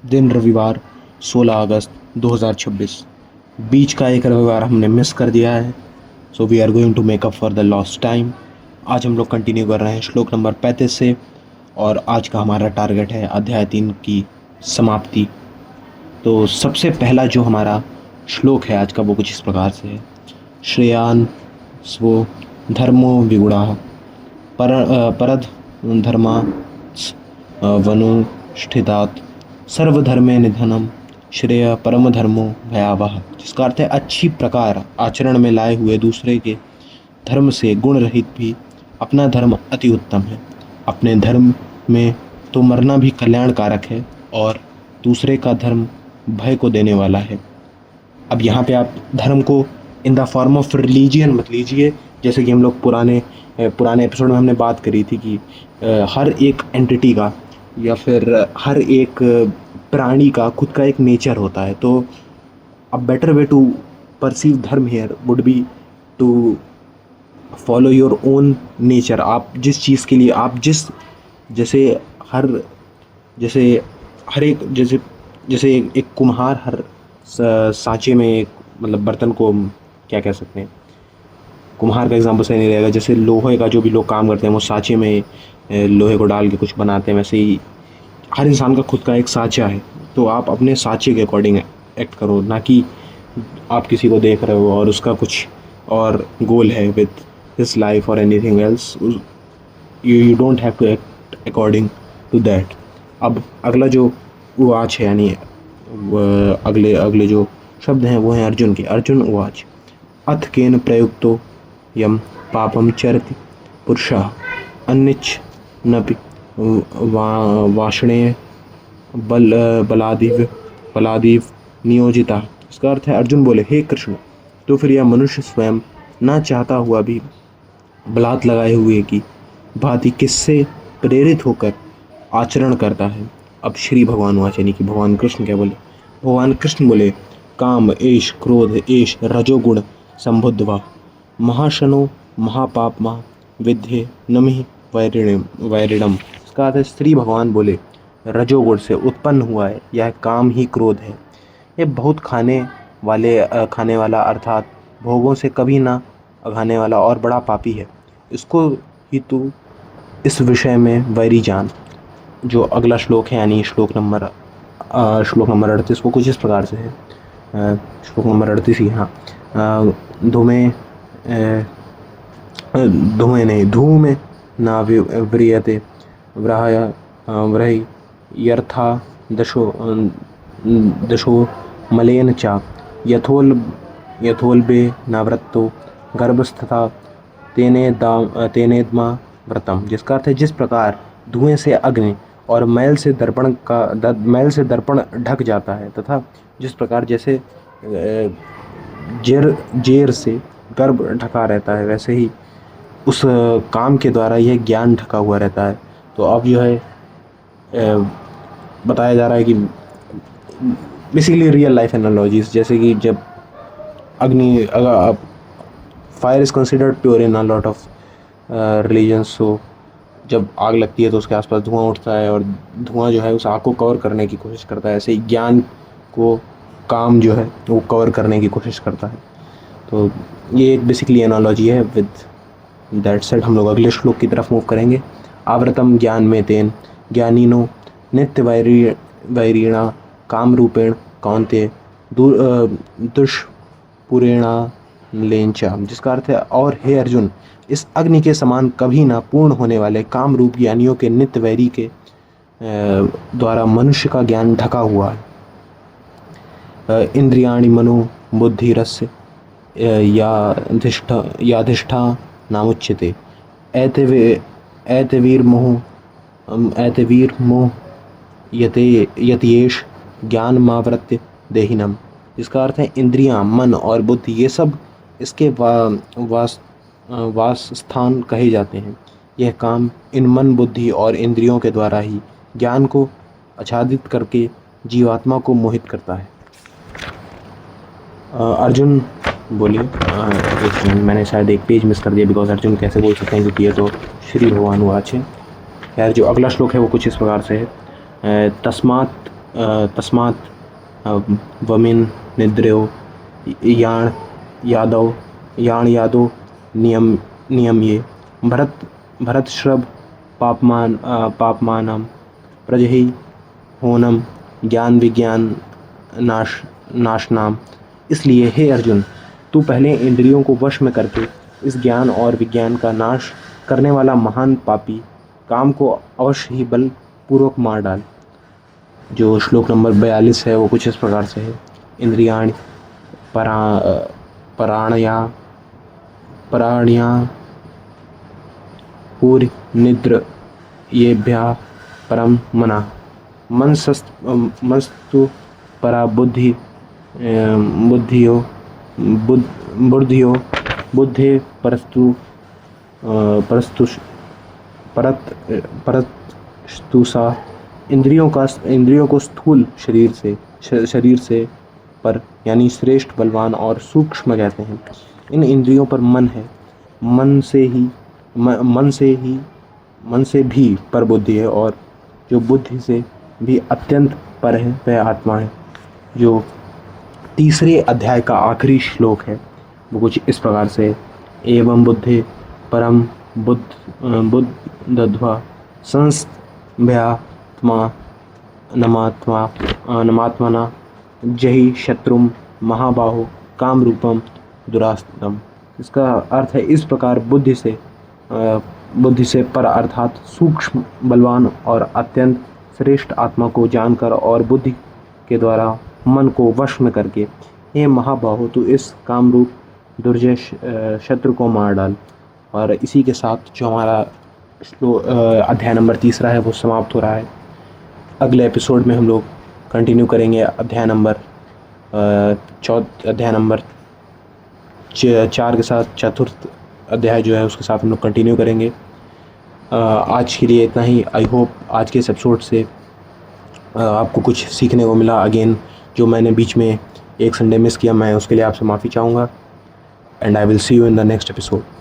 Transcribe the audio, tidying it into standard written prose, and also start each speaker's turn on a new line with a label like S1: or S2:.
S1: दिन रविवार 16 अगस्त 2026। बीच का एक रविवार हमने मिस कर दिया है। So we are going to make up for the lost time. आज हम लोग कंटिन्यू कर रहे हैं श्लोक नंबर 35 से, और आज का हमारा टारगेट है अध्याय 3 की समाप्ति। तो सबसे पहला जो हमारा श्लोक है आज का वो कुछ इस प्रकार से है। श्रेयान स्व धर्मो विगुणाः परद धर्मा वनुष्ठितात् सर्वधर्मे निधनम श्रेय परम धर्मो भयावह। जिसका अर्थ है अच्छी प्रकार आचरण में लाए हुए दूसरे के धर्म से गुण रहित भी अपना धर्म अति उत्तम है। अपने धर्म में तो मरना भी कल्याणकारक है और दूसरे का धर्म भय को देने वाला है। अब यहाँ पे आप धर्म को in the form of religion मत लीजिए। जैसे कि हम लोग पुराने एपिसोड में हमने बात करी थी कि हर एक एंटिटी का या फिर हर एक प्राणी का खुद का एक नेचर होता है। तो a better way to perceive dharma here would be to follow your own nature. आप जिस चीज़ के लिए आप जैसे एक कुम्हार हर सांचे में एक मतलब बर्तन को क्या कह सकते हैं, कुम्हार का एग्जांपल सही नहीं रहेगा। जैसे लोहे का जो भी लोग काम करते हैं वो सांचे में लोहे को डाल के कुछ बनाते हैं, वैसे ही हर इंसान का खुद का एक सांचा है। तो आप अपने सांचे के अकॉर्डिंग एक्ट करो, ना कि आप किसी को देख रहे हो और उसका कुछ और गोल है विद हिज लाइफ और anything else. You don't have to act according to that. अब अगला जो उवाच है, यानी अगले जो शब्द हैं वो हैं अर्जुन के। अर्जुन उवाच अथ केन प्रयुक्तो यम पापम चरति पुरुषः अन्निच्छ नपि वाषणे बलादिव नियोजिता। इसका अर्थ है अर्जुन बोले, हे कृष्ण, तो फिर यह मनुष्य स्वयं ना चाहता हुआ भी बलात् लगाए हुए की भांति किससे प्रेरित होकर आचरण करता है। अब श्री भगवान वाच, यानी कि भगवान कृष्ण क्या बोले? भगवान कृष्ण बोले, काम एष क्रोध एष रजोगुण संबुद्धवा महाशनो महापापमा विद्धे नमि वैरिणम। इसका अर्थ है श्री भगवान बोले, रजोगुण से उत्पन्न हुआ है यह काम ही क्रोध है। ये बहुत खाने वाला अर्थात भोगों से कभी ना अघाने वाला और बड़ा पापी है। इसको ही तू इस विषय में वैरी जान। जो अगला श्लोक है, यानी श्लोक नंबर 38 को कुछ इस प्रकार से है। श्लोक नंबर 38 ही, हाँ। धूमे न व्रियते व्रहि यर्था दशो मलेन चा यथोल्बे नावृत्तो गर्भस्थता तेनेद्मा व्रतम। जिसका अर्थ है जिस प्रकार धुएं से अग्नि और मैल से दर्पण ढक जाता है, तथा जिस प्रकार जैसे जेर से गर्भ ढका रहता है, वैसे ही उस काम के द्वारा यह ज्ञान ढका हुआ रहता है। तो अब जो है बताया जा रहा है कि बेसिकली रियल लाइफ एनालॉजीज, जैसे कि जब fire is considered pure in a lot of religions. So जब आग लगती है तो उसके आसपास धुआं उठता है और धुआं जो है उस आग को कवर करने की कोशिश करता है। ऐसे ही ज्ञान को काम जो है वो कवर करने की कोशिश करता है। तो ये एक बेसिकली एनालॉजी है। विद दैट सेड हम लोग अगले श्लोक की तरफ मूव करेंगे। आवृतम ज्ञान में तेन ज्ञानीनो नित्य वैरीणा काम रूपेण कौन्ते दुष्पुरेणा लेंचा। जिसका अर्थ है, और हे अर्जुन, इस अग्नि के समान कभी ना पूर्ण होने वाले काम रूप ज्ञानियों के नित्य वैरी के द्वारा मनुष्य का ज्ञान ढका हुआ है। इंद्रियाणि मनो बुद्धि रस याधिष्ठा नामुच्यते ऐतवीर मोह यतेश ज्ञान मावृत्य देहिनम। इसका अर्थ है इंद्रियां, मन और बुद्धि ये सब इसके वास स्थान कहे जाते हैं। यह काम इन मन, बुद्धि और इंद्रियों के द्वारा ही ज्ञान को आच्छादित करके जीवात्मा को मोहित करता है। अर्जुन बोलिए, मैंने शायद एक पेज मिस कर दिया, बिकॉज अर्जुन कैसे बोल सकते हैं, क्योंकि ये तो श्री भगवान वाच है। खैर, जो अगला श्लोक है वो कुछ इस प्रकार से है। तस्मात् तस्मात् वमिन निद्रयो याण यादव नियम ये भरत श्रभ पापमानम प्रजहि होनम ज्ञान विज्ञान नाशनाम। इसलिए हे अर्जुन, तू पहले इंद्रियों को वश में करके इस ज्ञान और विज्ञान का नाश करने वाला महान पापी काम को अवश्य ही बल पूर्वक मार डाल। जो श्लोक नंबर 42 है वो कुछ इस प्रकार से है। इंद्रियाणि प्राण्या पूर्व निद्र येभ्यः परम मना मनस्तु परा बुद्धियो बुद्धे परस्तु सा। इंद्रियों को स्थूल शरीर से पर यानी श्रेष्ठ, बलवान और सूक्ष्म कहते हैं। इन इंद्रियों पर मन है। मन से भी पर बुद्धि है, और जो बुद्धि से भी अत्यंत पर है वह आत्मा है। जो तीसरे अध्याय का आखिरी श्लोक है वो कुछ इस प्रकार से, एवं बुद्धे परम बुद्धध्वा संस्थभ्यात्मा नमात्मना जहि शत्रुम महाबाहो काम रूपम दुरास्तम। इसका अर्थ है, इस प्रकार बुद्धि से पर अर्थात सूक्ष्म, बलवान और अत्यंत श्रेष्ठ आत्मा को जानकर और बुद्धि के द्वारा मन को वश में करके, हे महाबाहो, तू इस कामरूप दुर्जय शत्रु को मार डाल। और इसी के साथ जो हमारा अध्याय नंबर 3 है वो समाप्त हो रहा है। अगले एपिसोड में हम लोग कंटिन्यू करेंगे अध्याय नंबर 4 के साथ। चतुर्थ अध्याय जो है उसके साथ हम लोग कंटिन्यू करेंगे। आज के लिए इतना ही। आई होप आज के इस एपिसोड से आपको कुछ सीखने को मिला। अगेन जो मैंने बीच में एक संडे मिस किया, मैं उसके लिए आपसे माफ़ी चाहूँगा। And I will see you in the next episode.